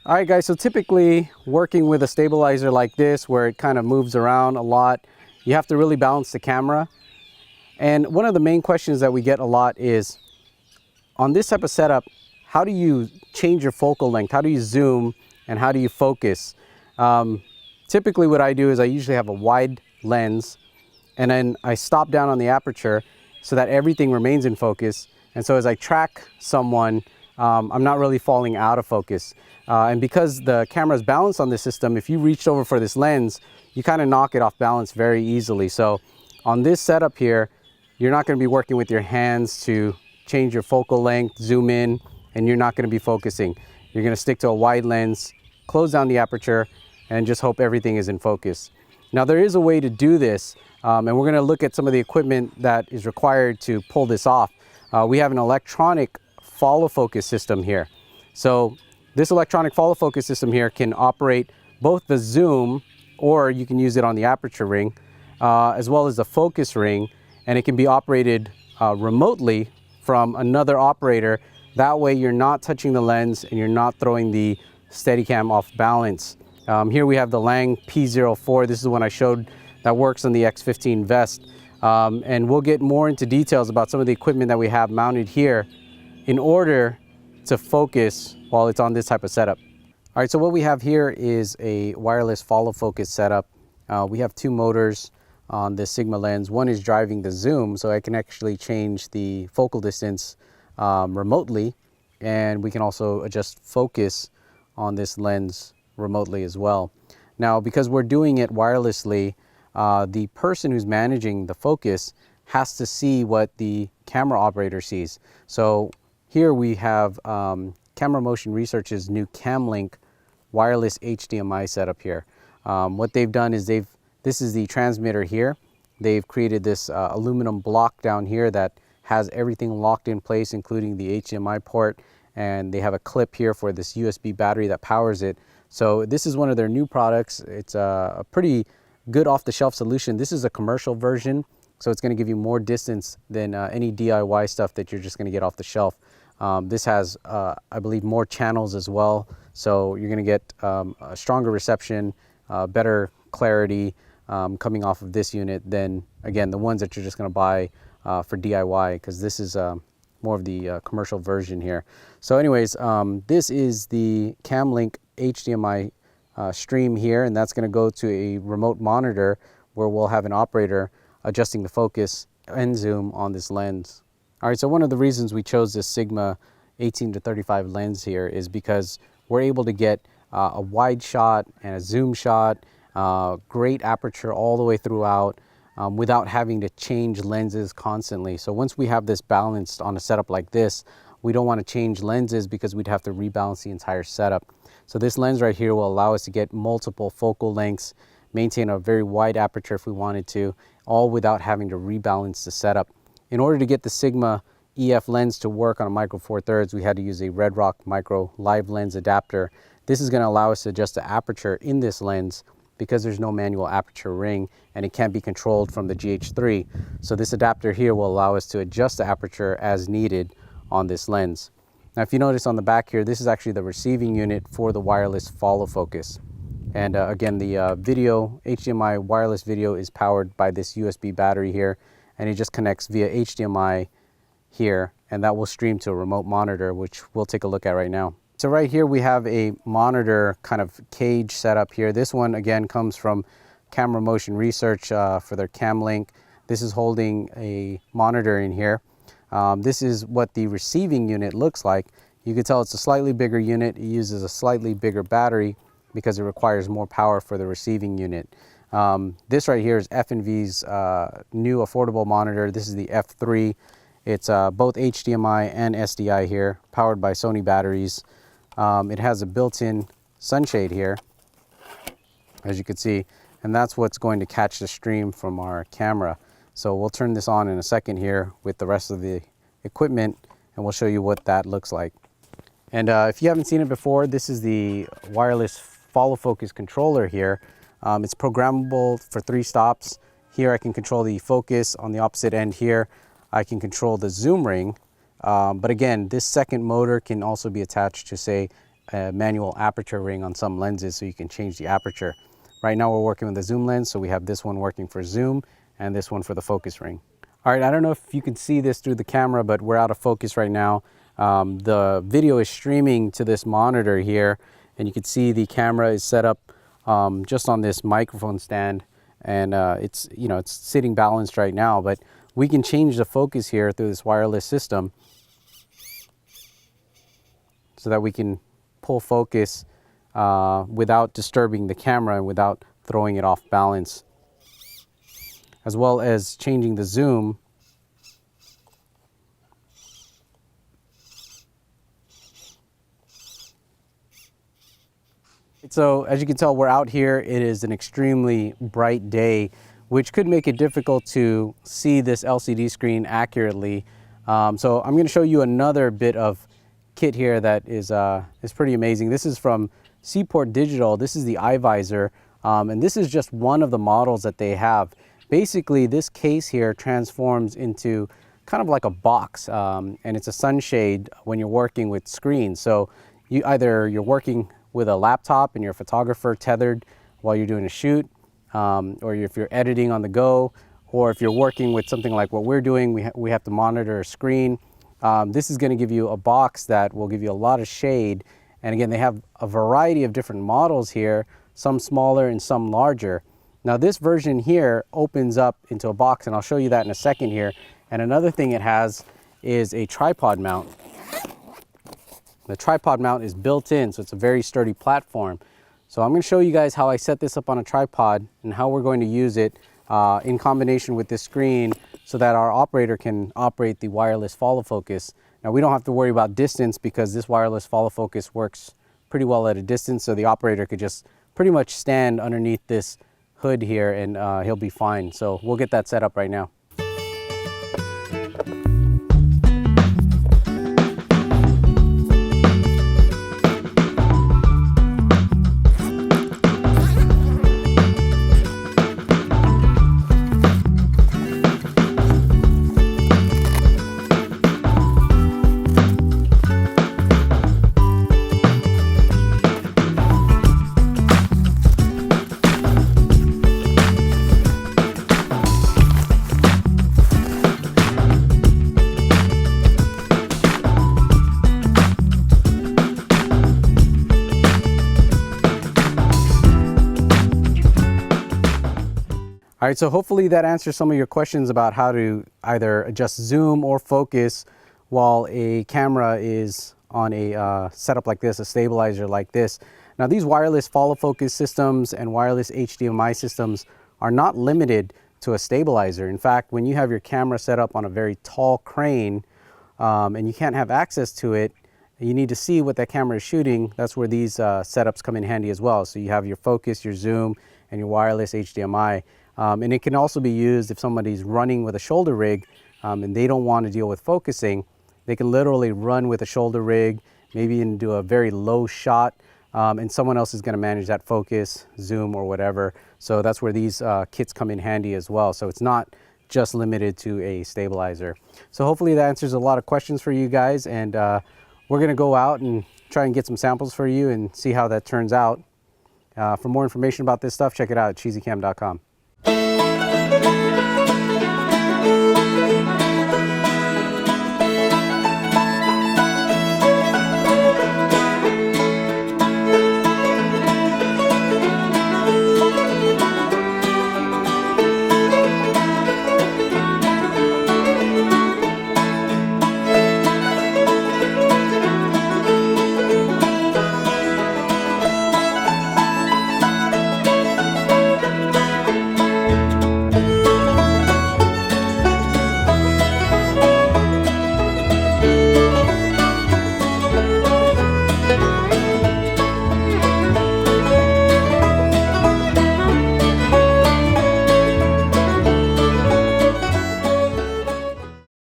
All right guys, so typically working with a stabilizer like this where it kind of moves around a lot, you have to really balance the camera. And one of the main questions that we get a lot is, on this type of setup, how do you change your focal length? How do you zoom and how do you focus? Typically what I do is I usually have a wide lens and then I stop down on the aperture so that everything remains in focus. And so as I track someone, I'm not really falling out of focus. And because the camera is balanced on this system, if you reached over for this lens, you kind of knock it off balance very easily. So on this setup here, you're not going to be working with your hands to change your focal length, zoom in, and you're not going to be focusing. You're going to stick to a wide lens, close down the aperture, and just hope everything is in focus. Now there is a way to do this, and we're going to look at some of the equipment that is required to pull this off. We have an electronic follow focus system here. So this electronic follow focus system here can operate both the zoom, or you can use it on the aperture ring, as well as the focus ring, and it can be operated remotely from another operator. That way you're not touching the lens and you're not throwing the Steadicam off balance. Here we have the Lang P04. This is the one I showed that works on the X15 vest. And we'll get more into details about some of the equipment that we have mounted here in order to focus while it's on this type of setup. All right, so what we have here is a wireless follow focus setup. We have two motors on this Sigma lens. One is driving the zoom, so I can actually change the focal distance remotely, and we can also adjust focus on this lens remotely as well. Now, because we're doing it wirelessly, the person who's managing the focus has to see what the camera operator sees. So here we have Camera Motion Research's new CamLink wireless HDMI setup here. What they've done is this is the transmitter here. They've created this aluminum block down here that has everything locked in place, including the HDMI port, and they have a clip here for this USB battery that powers it. So this is one of their new products. It's a pretty good off-the-shelf solution. This is a commercial version, so it's going to give you more distance than any DIY stuff that you're just going to get off the shelf. This has, I believe, more channels as well, so you're going to get a stronger reception, better clarity coming off of this unit than, again, the ones that you're just going to buy for DIY, because this is more of the commercial version here. So anyways, this is the CamLink HDMI stream here, and that's going to go to a remote monitor where we'll have an operator adjusting the focus and zoom on this lens. All right, so one of the reasons we chose this Sigma 18-35 lens here is because we're able to get a wide shot and a zoom shot, great aperture all the way throughout, without having to change lenses constantly. So once we have this balanced on a setup like this, we don't want to change lenses because we'd have to rebalance the entire setup. So this lens right here will allow us to get multiple focal lengths, maintain a very wide aperture if we wanted to, all without having to rebalance the setup. In order to get the Sigma EF lens to work on a Micro Four Thirds, we had to use a Red Rock Micro live lens adapter. This is going to allow us to adjust the aperture in this lens because there's no manual aperture ring and it can't be controlled from the GH3. So this adapter here will allow us to adjust the aperture as needed on this lens. Now, if you notice on the back here, this is actually the receiving unit for the wireless follow focus. And again, the video, HDMI wireless video is powered by this USB battery here, and it just connects via HDMI here, and that will stream to a remote monitor, which we'll take a look at right now. So right here we have a monitor kind of cage setup here. This one again comes from Camera Motion Research for their CamLink. This is holding a monitor in here. This is what the receiving unit looks like. You can tell it's a slightly bigger unit. It uses a slightly bigger battery because it requires more power for the receiving unit. This right here is F&V's new affordable monitor. This is the F3. It's both HDMI and SDI here, powered by Sony batteries. It has a built-in sunshade here, as you can see, and that's what's going to catch the stream from our camera. So we'll turn this on in a second here with the rest of the equipment, and we'll show you what that looks like. And if you haven't seen it before, this is the wireless follow focus controller here. It's programmable for 3 stops. Here I can control the focus. On the opposite end here, I can control the zoom ring. But again, this second motor can also be attached to, say, a manual aperture ring on some lenses, so you can change the aperture. Right now we're working with a zoom lens, so we have this one working for zoom and this one for the focus ring. All right, I don't know if you can see this through the camera, but we're out of focus right now. The video is streaming to this monitor here, and you can see the camera is set up just on this microphone stand, and it's sitting balanced right now, but we can change the focus here through this wireless system so that we can pull focus without disturbing the camera and without throwing it off balance, as well as changing the zoom. So as you can tell, we're out here. It is an extremely bright day, which could make it difficult to see this LCD screen accurately. So I'm going to show you another bit of kit here that is pretty amazing. This is from Seaport Digital. This is the eye visor, and this is just one of the models that they have. Basically, this case here transforms into kind of like a box, and it's a sunshade when you're working with screens. So you're working with a laptop and you're a photographer tethered while you're doing a shoot, or if you're editing on the go, or if you're working with something like what we're doing, we have to monitor a screen. This is going to give you a box that will give you a lot of shade. And again, they have a variety of different models here, some smaller and some larger. Now this version here opens up into a box, and I'll show you that in a second here. And another thing it has is a tripod mount. The tripod mount is built in, so it's a very sturdy platform. So I'm going to show you guys how I set this up on a tripod and how we're going to use it in combination with this screen so that our operator can operate the wireless follow focus. Now we don't have to worry about distance because this wireless follow focus works pretty well at a distance, so the operator could just pretty much stand underneath this hood here and he'll be fine. So we'll get that set up right now. All right, so hopefully that answers some of your questions about how to either adjust zoom or focus while a camera is on a setup like this, a stabilizer like this. Now these wireless follow focus systems and wireless HDMI systems are not limited to a stabilizer. In fact, when you have your camera set up on a very tall crane and you can't have access to it, you need to see what that camera is shooting. That's where these setups come in handy as well. So you have your focus, your zoom, and your wireless HDMI. And it can also be used if somebody's running with a shoulder rig and they don't want to deal with focusing. They can literally run with a shoulder rig, maybe even do a very low shot, and someone else is going to manage that focus, zoom, or whatever. So that's where these kits come in handy as well. So it's not just limited to a stabilizer. So hopefully that answers a lot of questions for you guys, and we're going to go out and try and get some samples for you and see how that turns out. For more information about this stuff, check it out at cheesycam.com.